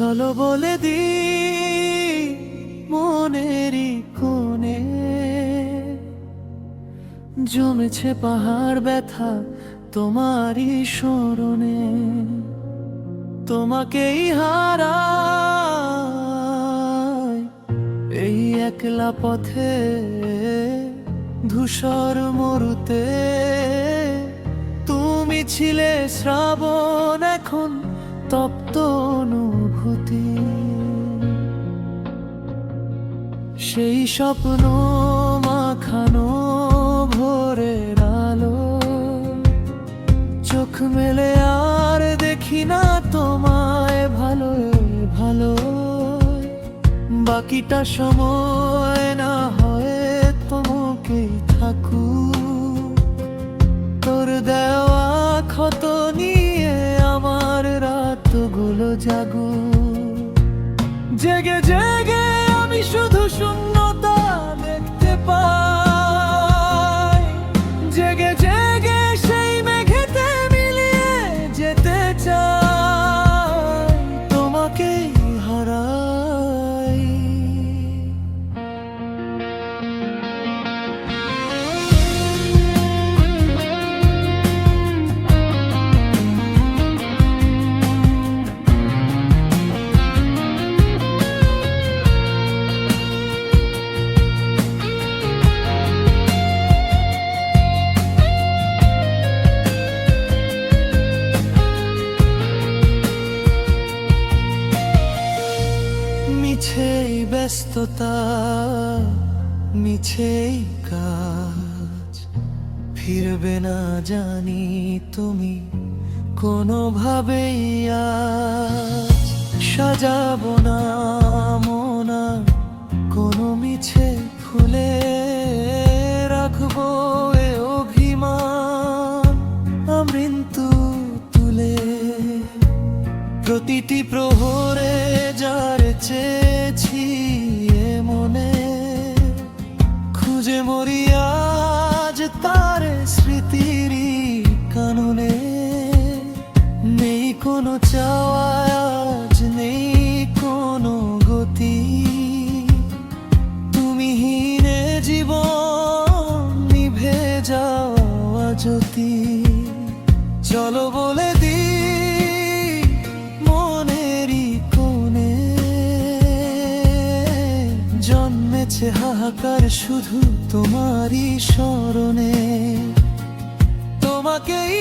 চলো বলে দি মনেরই কোণে জমেছে পাহাড় ব্যথা তোমারই স্মরণে। তোমাকেই হারাই এই একলা পথে, ধূসর মরুতে। তুমি ছিলে শ্রাবণ, এখন তপ্ত অনুভূতি। সেই স্বপ্ন মাখানো ভোরের আলো, চোখ মেলে আর দেখি না তোমায় ভালো ভালো। বাকিটা সময় না হয় তোমাকেই থাকুক, তোর দেওয়া ক্ষত নিয়ে আমার রাতগুলো জাগুক। জেগে জেগে আমি শুধু শূন্যতা দেখতে পাই, জেগে জেগে সেই মেঘেতে মিলিয়ে যেতে চাই, তোমাকেই হারাই। মিছেই ব্যস্ততা, মিছেই কাজ, ফিরবে না জানি তুমি কোনোভাবেই আজ। সাজাবো না মন আর কোনো মিছে ফুলে, রাখবো এ অভিমান আমৃত্যু তুলে। প্রতিটি প্রহরে যার চেয়েছি এ মনে, খুঁজে মরি আজ তার স্মৃতিরই কাননে। নেই কোনো চাওয়া আজ, নেই কোনো গতি, তুমিহীনে জীবন নিভে যাওয়া জ্যোতি। চলো বলে দি জন্মেছে হাহাকার শুধু তোমারই স্মরণে। তোমাকেই